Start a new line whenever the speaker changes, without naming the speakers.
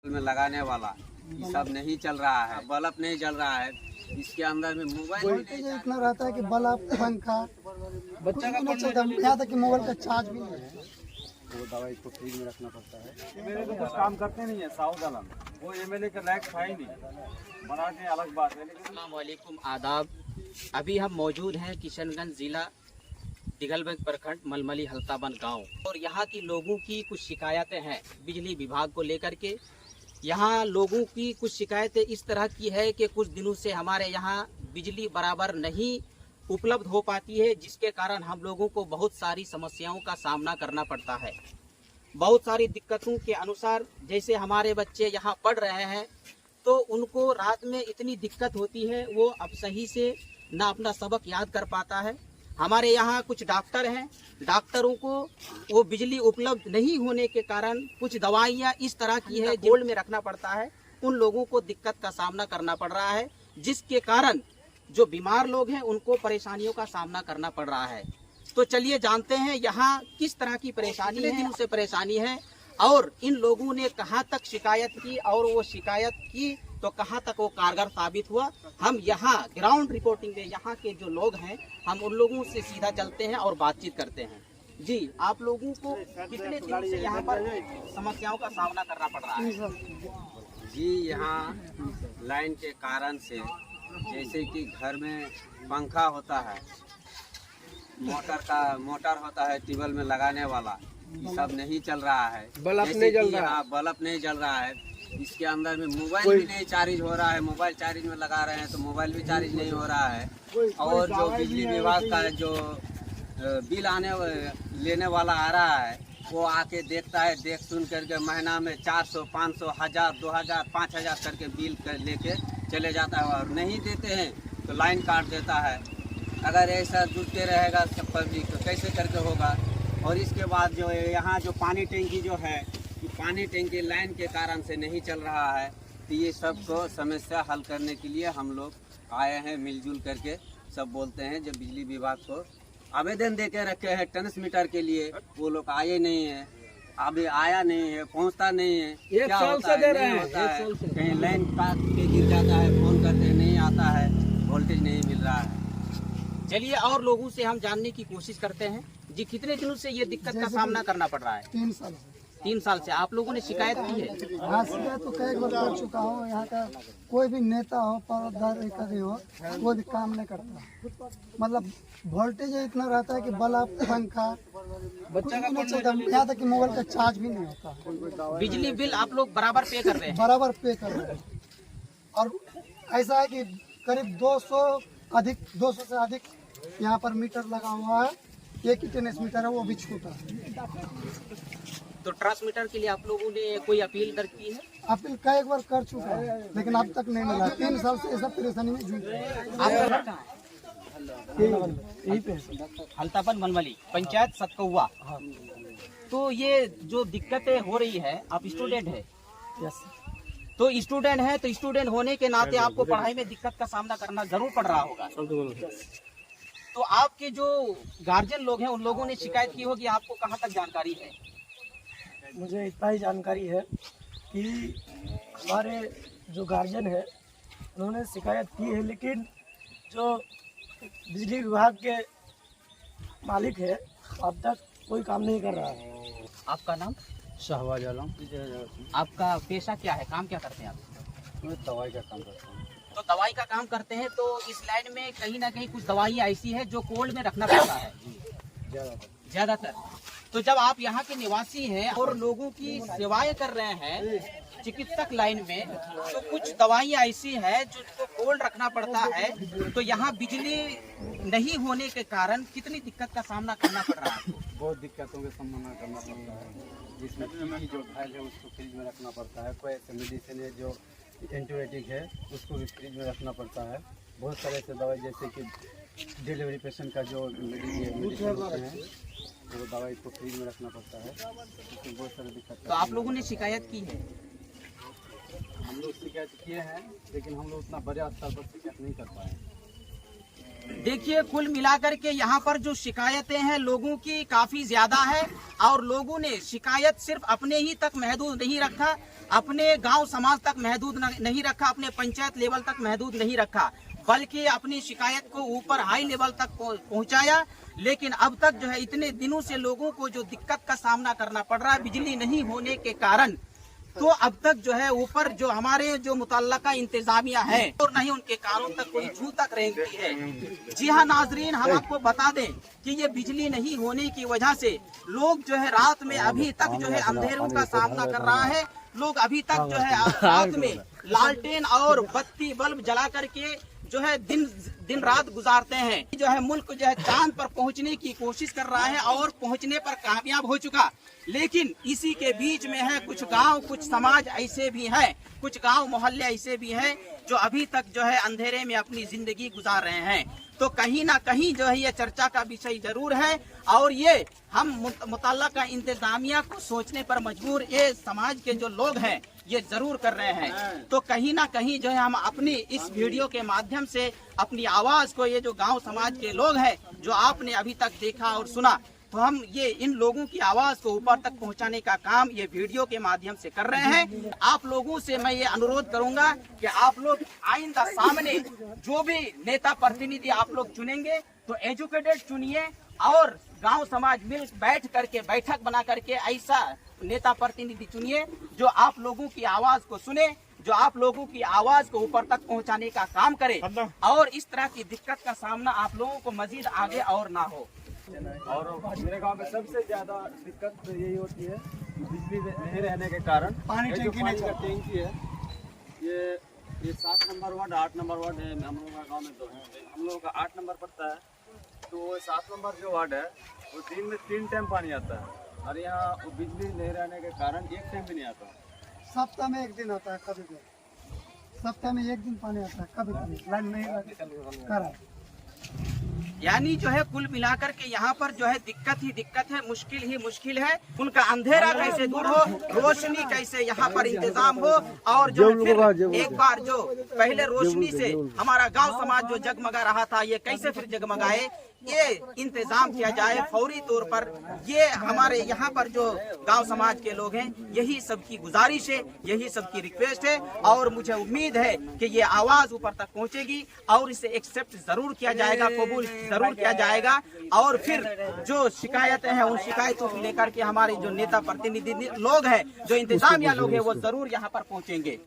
में लगाने वाला ये सब नहीं चल रहा है, बल्ब नहीं जल रहा है। इसके अंदर में मोबाइल
वोल्टेज इतना रहता है कि बल्ब पंखा बच्चा का चलता है, यहाँ तक कि मोबाइल का चार्ज भी नहीं है।
वो दवाई को फ्रिज में रखना पड़ता है।
मेरे तो कुछ काम करते नहीं है साउथ आलम, वो एमएलए का लायक था ही नहीं, बना के अलग बात है। लेकिन
अस्सलाम वालेकुम, आदाब। अभी हम मौजूद हैं किशनगंज ज़िला दिघलबंद प्रखंड मलमली हल्ताबंद गांव, और यहाँ की लोगों की कुछ शिकायतें हैं बिजली विभाग को लेकर के। यहाँ लोगों की कुछ शिकायतें इस तरह की है कि कुछ दिनों से हमारे यहाँ बिजली बराबर नहीं उपलब्ध हो पाती है, जिसके कारण हम लोगों को बहुत सारी समस्याओं का सामना करना पड़ता है। बहुत सारी दिक्कतों के अनुसार, जैसे हमारे बच्चे यहाँ पढ़ रहे हैं तो उनको रात में इतनी दिक्कत होती है, वो अब सही से ना अपना सबक याद कर पाता है। हमारे यहाँ कुछ डॉक्टर हैं, डॉक्टरों को वो बिजली उपलब्ध नहीं होने के कारण कुछ दवाइयाँ इस तरह की है गोल्ड में रखना पड़ता है, उन लोगों को दिक्कत का सामना करना पड़ रहा है, जिसके कारण जो बीमार लोग हैं उनको परेशानियों का सामना करना पड़ रहा है। तो चलिए जानते हैं यहाँ किस तरह की परेशानी है, उनसे परेशानी है और इन लोगों ने कहाँ तक शिकायत की और वो शिकायत की तो कहाँ तक वो कारगर साबित हुआ। हम यहाँ ग्राउंड रिपोर्टिंग में यहाँ के जो लोग हैं हम उन लोगों से सीधा चलते हैं और बातचीत करते हैं। जी, आप लोगों को कितने दिनों से यहाँ पर समस्याओं का सामना करना पड़ रहा है?
जी, यहाँ लाइन के कारण से, जैसे कि घर में पंखा होता है, मोटर होता है ट्यूबवेल में लगाने वाला, ये सब नहीं चल रहा है। बल्ब नहीं जल रहा है, बल्ब नहीं जल रहा है। इसके अंदर में मोबाइल भी नहीं चार्ज हो रहा है, मोबाइल चार्ज में लगा रहे हैं तो मोबाइल भी चार्ज नहीं हो रहा है। और जो बिजली विभाग का जो बिल लेने वाला आ रहा है वो आके देखता है, देख सुन करके महीना में 400, 500, 1000, 2000, 5000 करके बिल लेके चले जाता है और नहीं देते हैं तो लाइन काट देता है। अगर ऐसा जुटते रहेगा सब पब्लिक तो कैसे करके होगा। और इसके बाद जो यहाँ जो पानी टैंकी जो है, पानी टैंकी लाइन के कारण से नहीं चल रहा है, तो ये सब को समस्या हल करने के लिए हम लोग आए हैं मिलजुल करके। सब बोलते हैं जब बिजली विभाग को आवेदन दे के रखे हैं ट्रांसमीटर के लिए, वो लोग आए नहीं है, अभी आया नहीं है, पहुंचता नहीं है। क्या होता है, नहीं होता है, कहीं लाइन काट के गिर जाता है, फोन करते हैं नहीं आता है, वोल्टेज नहीं मिल रहा है।
चलिए और लोगों से हम जानने की कोशिश करते हैं। जी, कितने दिनों से ये दिक्कत का सामना करना पड़ रहा है?
3 साल से।
3 साल से आप लोगों ने शिकायत की है?
हाँ, शिकायत तो कई बार कर चुका हूँ। यहाँ का कोई भी नेता हो, पदाधिकारी हो, कोई भी काम नहीं करता। मतलब वोल्टेज इतना रहता है कि बल्ब पंखा बच्चा का चलता है, यहाँ तक कि मोबाइल का चार्ज भी नहीं होता।
बिजली बिल आप लोग बराबर पे कर रहे हैं?
बराबर पे कर रहे हैं। और ऐसा है कि करीब 200 से अधिक यहाँ पर मीटर लगा हुआ है। एक ही ट्रांसमीटर है, वो भी छोटा है।
तो ट्रांसमीटर के लिए आप लोगों ने कोई अपील दर्ज की है?
अपील कई बार कर चुका है लेकिन अब तक नहीं मिला। 3 साल से ऐसा परेशानी में जूझ रहे हैं।
हल्ताबंद मलमली पंचायत सतकौवा। तो ये जो दिक्कतें हो रही है, आप स्टूडेंट है?
यस।
तो स्टूडेंट है तो स्टूडेंट होने के नाते आपको पढ़ाई में दिक्कत का सामना करना जरूर पड़ रहा होगा। तो आपके जो गार्जियन लोग हैं उन लोगों ने शिकायत की होगी, आपको कहाँ तक जानकारी है?
मुझे इतना ही जानकारी है कि हमारे जो गार्जियन है उन्होंने शिकायत की है, लेकिन जो बिजली विभाग के मालिक है अब तक कोई काम नहीं कर रहा है।
आपका नाम?
शहबाज आलम।
आपका पेशा क्या है, काम क्या करते हैं आप?
मैं दवाई का काम करता हूँ।
तो दवाई का काम करते हैं, तो इस लाइन में कहीं ना कहीं कुछ दवाइयाँ ऐसी है जो कोल्ड में रखना पड़ता है ज्यादातर। तो जब आप यहाँ के निवासी हैं और लोगों की सेवाएं कर रहे हैं चिकित्सक लाइन में, तो कुछ दवाइयाँ ऐसी है जिनको कोल्ड रखना पड़ता है, तो यहाँ बिजली नहीं होने के कारण कितनी दिक्कत का सामना करना पड़ रहा है?
बहुत दिक्कतों का सामना करना पड़ता है, जिसमें जो घायल है उसको फ्रिज में रखना पड़ता है। कोई ऐसे मेडिसिन है जो एंटीबायोटिक है उसको भी फ्रिज में रखना पड़ता है। बहुत सारे ऐसे दवाई जैसे कि डिलीवरी पेशेंट का जो मेडिसिन होते हैं वो दवाई को फ्रिज में रखना पड़ता है, उसमें बहुत सारी दिक्कत।
तो आप लोगों ने शिकायत की है?
हम लोग शिकायत किए हैं लेकिन हम लोग उतना बड़े स्तर पर शिकायत नहीं कर पाए।
देखिए, कुल मिलाकर के यहाँ पर जो शिकायतें हैं लोगों की काफी ज्यादा है, और लोगों ने शिकायत सिर्फ अपने ही तक महदूद नहीं रखा, अपने गांव समाज तक महदूद नहीं रखा, अपने पंचायत लेवल तक महदूद नहीं रखा, बल्कि अपनी शिकायत को ऊपर हाई लेवल तक पहुंचाया। लेकिन अब तक जो है इतने दिनों से लोगों को जो दिक्कत का सामना करना पड़ रहा है बिजली नहीं होने के कारण, तो अब तक जो है ऊपर जो हमारे जो मुतल्लका इंतजामिया है और नहीं उनके कानों तक कोई छू तक रेंगती है। जी हाँ नाजरीन, हम आपको बता दें कि ये बिजली नहीं होने की वजह से लोग जो है रात में अभी तक जो है अंधेरों का सामना कर रहा है। लोग अभी तक जो है रात में लालटेन और बत्ती बल्ब जला करके जो है दिन रात गुजारते हैं। जो है मुल्क जो है चांद पर पहुंचने की कोशिश कर रहा है और पहुंचने पर कामयाब हो चुका, लेकिन इसी के बीच में है कुछ गांव, कुछ समाज ऐसे भी हैं, कुछ गांव मोहल्ले ऐसे भी हैं जो अभी तक जो है अंधेरे में अपनी जिंदगी गुजार रहे हैं। तो कहीं ना कहीं जो है ये चर्चा का विषय जरूर है, और ये हम मुतल्लका इंतजामिया को सोचने पर मजबूर ये समाज के जो लोग हैं ये जरूर कर रहे हैं। तो कहीं ना कहीं जो है हम अपनी इस वीडियो के माध्यम से अपनी आवाज को, ये जो गांव समाज के लोग हैं जो आपने अभी तक देखा और सुना, तो हम ये इन लोगों की आवाज को ऊपर तक पहुंचाने का काम ये वीडियो के माध्यम से कर रहे हैं। आप लोगों से मैं ये अनुरोध करूंगा कि आप लोग आइंदा सामने जो भी नेता प्रतिनिधि आप लोग चुनेंगे तो एजुकेटेड चुनिए, और गांव समाज मिल बैठ करके बैठक बना करके ऐसा नेता प्रतिनिधि चुनिए जो आप लोगों की आवाज को सुने, जो आप लोगों की आवाज को ऊपर तक पहुंचाने का काम करे, और इस तरह की दिक्कत का सामना आप लोगों को मजीद आगे और ना हो।
और मेरे गांव में सबसे ज्यादा दिक्कत तो यही होती है, बिजली नहीं रहने के कारण पानी का टैंकी है, ये 7 नंबर वार्ड 8 नंबर वार्ड है हम लोगों का गाँव में। तो हम लोगों का 8 नंबर पड़ता है, तो 7 नंबर जो वार्ड है वो दिन में 3 टाइम पानी आता है, और यहाँ बिजली नहीं रहने के कारण 1 टाइम भी नहीं आता।
सप्ताह में 1 दिन आता है, कभी भी सप्ताह में 1 दिन पानी आता है, कभी कभी लाइन नहीं करा।
यानी जो है कुल मिलाकर के यहाँ पर जो है दिक्कत ही दिक्कत है, मुश्किल ही मुश्किल है। उनका अंधेरा कैसे दूर हो, रोशनी कैसे यहाँ पर इंतजाम हो, और जो फिर एक बार जो पहले रोशनी से हमारा गांव समाज जो जगमगा रहा था ये कैसे फिर जगमगाए, ये इंतजाम किया जाए फौरी तौर पर। ये हमारे यहाँ पर जो गांव समाज के लोग हैं यही सबकी गुजारिश है, यही सबकी रिक्वेस्ट है, और मुझे उम्मीद है कि ये आवाज ऊपर तक पहुँचेगी और इसे एक्सेप्ट जरूर किया जाएगा, कबूल जरूर किया जाएगा, और फिर जो शिकायतें हैं उन शिकायतों को लेकर के हमारे जो नेता प्रतिनिधि लोग हैं, जो इंतजामिया लोग हैं, वो जरूर यहाँ पर पहुँचेंगे।